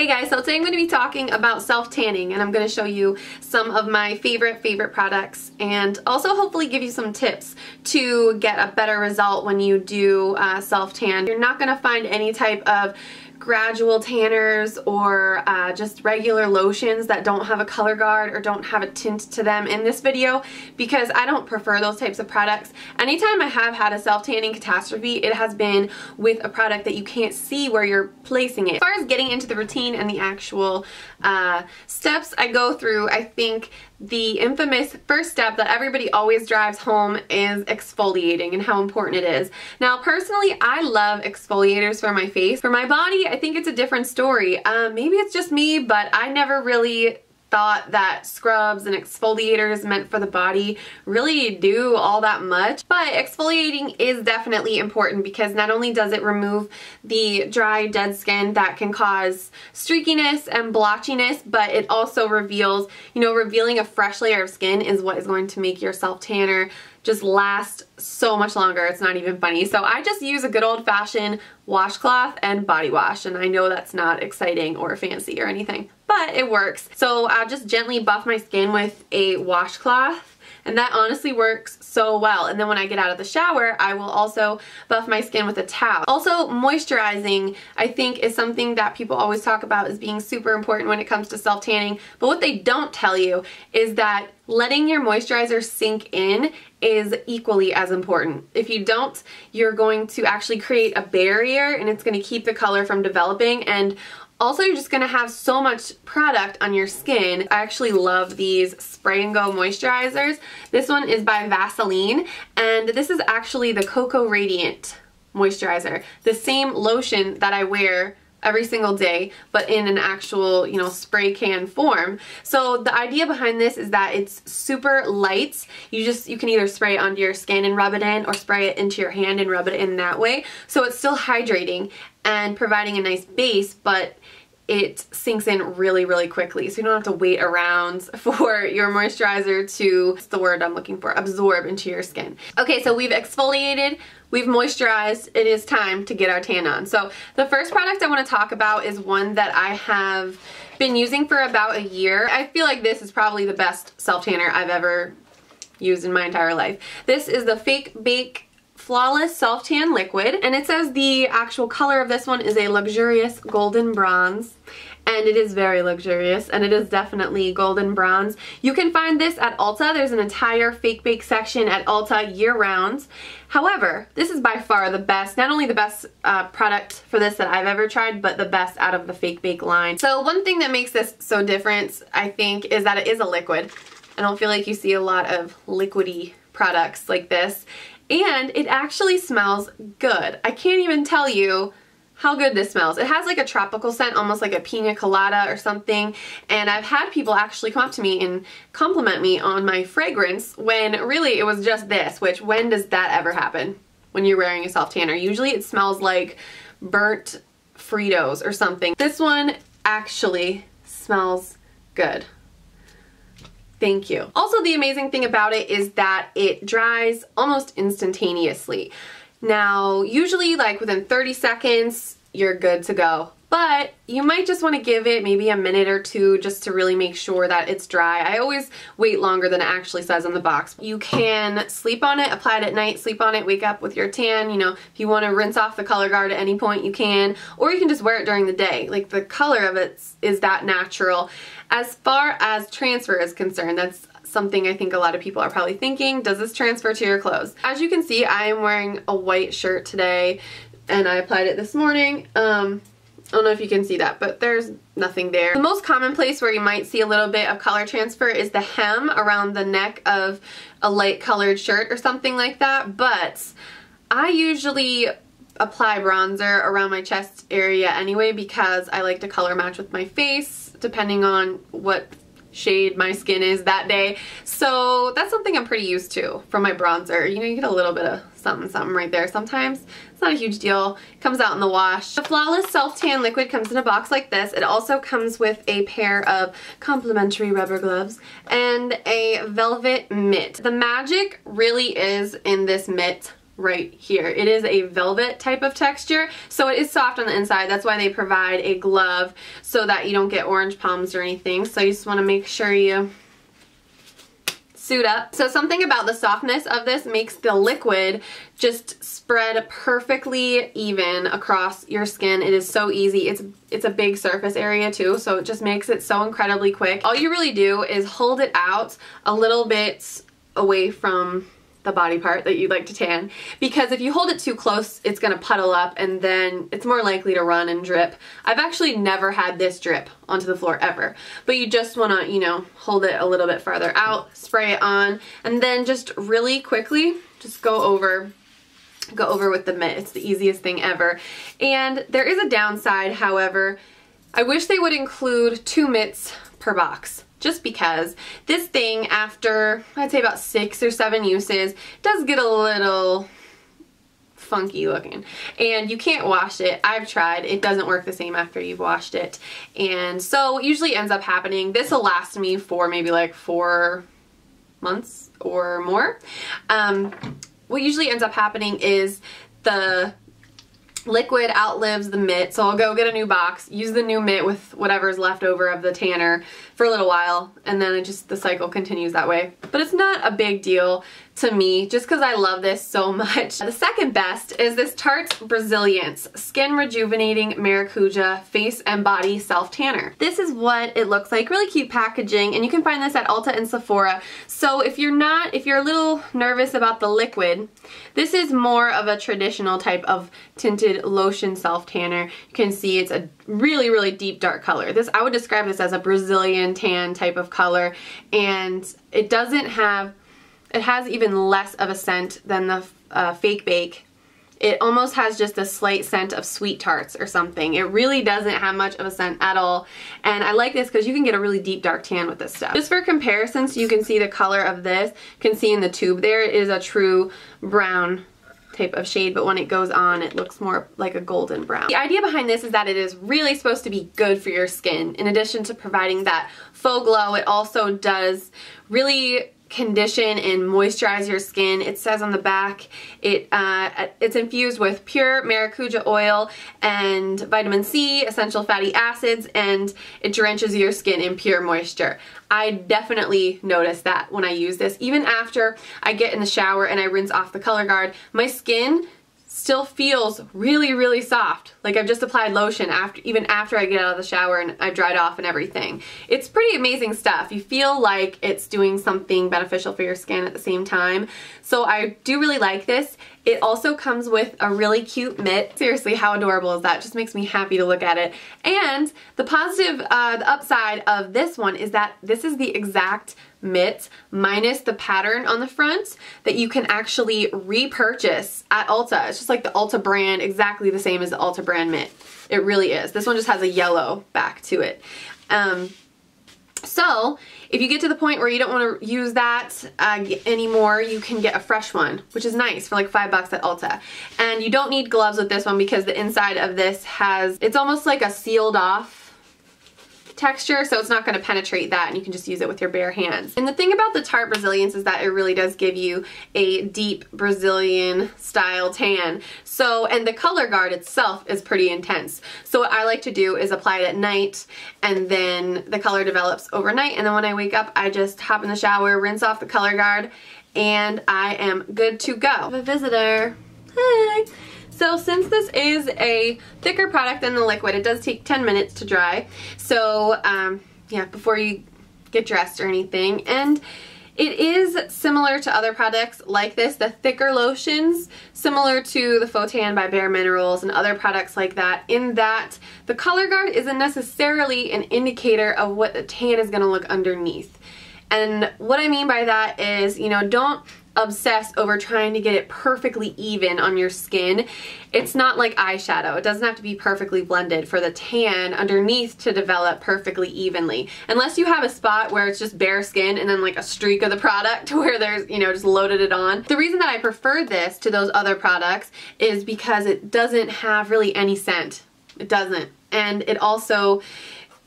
Hey guys, so today I'm going to be talking about self-tanning, and I'm going to show you some of my favorite products and also hopefully give you some tips to get a better result when you do self-tan. You're not going to find any type of gradual tanners or just regular lotions that don't have a color guard or don't have a tint to them in this video, because I don't prefer those types of products. Anytime I have had a self-tanning catastrophe, it has been with a product that you can't see where you're placing it. As far as getting into the routine and the actual steps I go through, I think the infamous first step that everybody always drives home is exfoliating and how important it is. Now personally, I love exfoliators for my face. For my body, I think it's a different story. Maybe it's just me, but I never really thought that scrubs and exfoliators meant for the body really do all that much. But exfoliating is definitely important because not only does it remove the dry, dead skin that can cause streakiness and blotchiness, but it also reveals, revealing a fresh layer of skin is what is going to make your self-tanner just last so much longer. It's not even funny. So I just use a good old-fashioned washcloth and body wash, and I know that's not exciting or fancy or anything, but it works. So I'll just gently buff my skin with a washcloth, and that honestly works so well. And then when I get out of the shower, I will also buff my skin with a towel. Also, moisturizing, I think, is something that people always talk about as being super important when it comes to self-tanning, but what they don't tell you is that letting your moisturizer sink in is equally as important. If you don't, you're going to actually create a barrier and it's going to keep the color from developing, and also you're just going to have so much product on your skin. I actually love these Spray Go moisturizers. This one is by Vaseline, and this is actually the Cocoa Radiant moisturizer. The same lotion that I wear every single day, but in an actual, spray can form. So the idea behind this is that it's super light. You can either spray it onto your skin and rub it in, or spray it into your hand and rub it in that way. So it's still hydrating and providing a nice base, but it sinks in really, really quickly. So you don't have to wait around for your moisturizer to, what's the word I'm looking for, absorb into your skin. Okay, so we've exfoliated, we've moisturized, it is time to get our tan on. So the first product I want to talk about is one that I have been using for about a year. I feel like this is probably the best self-tanner I've ever used in my entire life. This is the Fake Bake Flawless Self-Tan Liquid, and it says the actual color of this one is a luxurious golden bronze, and it is very luxurious, and it is definitely golden bronze. You can find this at Ulta. There's an entire Fake Bake section at Ulta year-round. However, this is by far the best, not only the best product for this that I've ever tried, but the best out of the Fake Bake line. So one thing that makes this so different, I think, is that it is a liquid. I don't feel like you see a lot of liquidy products like this. And it actually smells good. I can't even tell you how good this smells. It has like a tropical scent, almost like a pina colada or something. And I've had people actually come up to me and compliment me on my fragrance when really it was just this, which when does that ever happen when you're wearing a self-tanner? Usually it smells like burnt Fritos or something. This one actually smells good. Thank you. Also, the amazing thing about it is that it dries almost instantaneously. Now, usually like within 30 seconds, you're good to go. But you might just want to give it maybe a minute or two just to really make sure that it's dry. I always wait longer than it actually says on the box. You can sleep on it, apply it at night, sleep on it, wake up with your tan. If you want to rinse off the color guard at any point, you can. Or you can just wear it during the day. Like, the color of it is that natural. As far as transfer is concerned, that's something I think a lot of people are probably thinking. Does this transfer to your clothes? As you can see, I am wearing a white shirt today, and I applied it this morning. I don't know if you can see that, but there's nothing there. The most common place where you might see a little bit of color transfer is the hem around the neck of a light colored shirt or something like that, but I usually apply bronzer around my chest area anyway because I like to color match with my face depending on what shade my skin is that day. So that's something I'm pretty used to from my bronzer. You get a little bit of something right there. Sometimes it's not a huge deal. It comes out in the wash. The Flawless Self-Tan Liquid comes in a box like this. It also comes with a pair of complimentary rubber gloves and a velvet mitt. The magic really is in this mitt right here. It is a velvet type of texture, so it is soft on the inside. That's why they provide a glove so that you don't get orange palms or anything. So you just want to make sure you suit up. So something about the softness of this makes the liquid just spread perfectly even across your skin. It is so easy. It's a big surface area too, so it just makes it so incredibly quick. All you really do is hold it out a little bit away from the body part that you'd like to tan, because if you hold it too close, it's gonna puddle up and then it's more likely to run and drip. I've actually never had this drip onto the floor ever, but you just wanna, you know, hold it a little bit farther out, spray it on, and then just really quickly just go over with the mitt. It's the easiest thing ever. And there is a downside, however. I wish they would include 2 mitts per box, just because this thing, after I'd say about 6 or 7 uses, does get a little funky looking, and you can't wash it. I've tried. It doesn't work the same after you've washed it, and so what usually ends up happening, this will last me for maybe like 4 months or more. What usually ends up happening is the liquid outlives the mitt, so I'll go get a new box, use the new mitt with whatever's left over of the tanner for a little while, and then the cycle continues that way. But it's not a big deal to me, just because I love this so much. The second best is this Tarte Brazilliance Skin Rejuvenating Maracuja Face and Body Self Tanner. This is what it looks like. Really cute packaging, and you can find this at Ulta and Sephora. So if you're a little nervous about the liquid, this is more of a traditional type of tinted lotion self tanner. You can see it's a really, really deep dark color. I would describe this as a Brazilian tan type of color, and it has even less of a scent than the Fake Bake. It almost has just a slight scent of sweet tarts or something. It really doesn't have much of a scent at all, and I like this because you can get a really deep dark tan with this stuff. Just for comparison, so you can see the color of this, you can see in the tube there, it is a true brown type of shade, but when it goes on, it looks more like a golden brown. The idea behind this is that it is really supposed to be good for your skin. In addition to providing that faux glow, it also does really condition and moisturize your skin. It says on the back it's infused with pure maracuja oil and vitamin C, essential fatty acids, and it drenches your skin in pure moisture. I definitely notice that when I use this. Even after I get in the shower and I rinse off the color guard, my skin still feels really, really soft. Like I've just applied lotion even after I get out of the shower and I've dried off and everything. It's pretty amazing stuff. You feel like it's doing something beneficial for your skin at the same time. So I do really like this. It also comes with a really cute mitt. Seriously, how adorable is that? Just makes me happy to look at it. And the the upside of this one is that this is the exact mitt minus the pattern on the front that you can actually repurchase at Ulta. It's just like the Ulta brand, exactly the same as the Ulta brand mitt. It really is. This one just has a yellow back to it. So if you get to the point where you don't want to use that anymore, you can get a fresh one, which is nice, for like $5 at Ulta. And you don't need gloves with this one because the inside of this it's almost like a sealed off texture, so it's not going to penetrate that, and you can just use it with your bare hands. And the thing about the Tarte Braziliance is that it really does give you a deep Brazilian style tan. So, and the color guard itself is pretty intense. So what I like to do is apply it at night, and then the color develops overnight, and then when I wake up, I just hop in the shower, rinse off the color guard, and I am good to go. I have a visitor. Hi! So since this is a thicker product than the liquid, it does take 10 minutes to dry. So yeah, before you get dressed or anything. And it is similar to other products like this, the thicker lotions, similar to the Faux Tan by Bare Minerals and other products like that, in that the color guard isn't necessarily an indicator of what the tan is going to look underneath. And what I mean by that is, you know, don't obsess over trying to get it perfectly even on your skin. It's not like eyeshadow. It doesn't have to be perfectly blended for the tan underneath to develop perfectly evenly. Unless you have a spot where it's just bare skin and then like a streak of the product where there's, you know, just loaded it on. The reason that I prefer this to those other products is because it doesn't have really any scent. It doesn't. And it also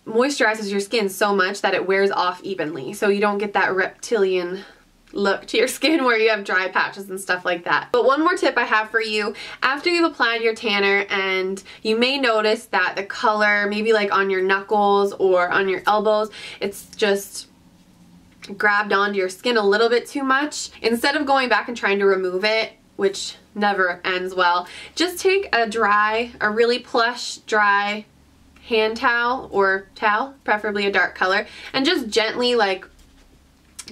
moisturizes your skin so much that it wears off evenly. So you don't get that reptilian look to your skin where you have dry patches and stuff like that. But one more tip I have for you, after you've applied your tanner and you may notice that the color, maybe like on your knuckles or on your elbows, it's just grabbed onto your skin a little bit too much, instead of going back and trying to remove it, which never ends well, just take a really plush, dry hand towel or towel, preferably a dark color, and just gently like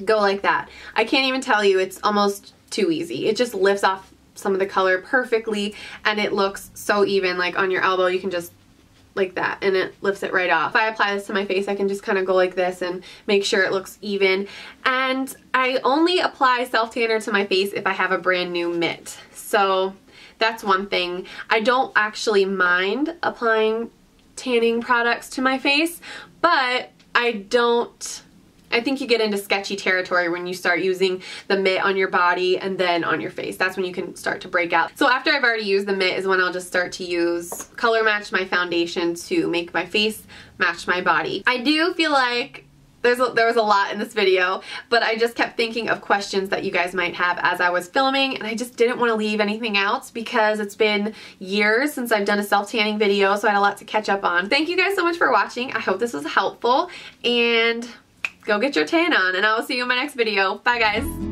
go like that. I can't even tell you, it's almost too easy. It just lifts off some of the color perfectly and it looks so even. Like on your elbow you can just like that and it lifts it right off. If I apply this to my face I can just kind of go like this and make sure it looks even. And I only apply self tanner to my face if I have a brand new mitt. So that's one thing. I don't actually mind applying tanning products to my face, but I think you get into sketchy territory when you start using the mitt on your body and then on your face. That's when you can start to break out. So after I've already used the mitt is when I'll just start to use color match my foundation to make my face match my body. I do feel like there was a lot in this video, but I just kept thinking of questions that you guys might have as I was filming, and I just didn't want to leave anything out because it's been years since I've done a self-tanning video, so I had a lot to catch up on. Thank you guys so much for watching. I hope this was helpful, and go get your tan on, and I will see you in my next video. Bye guys.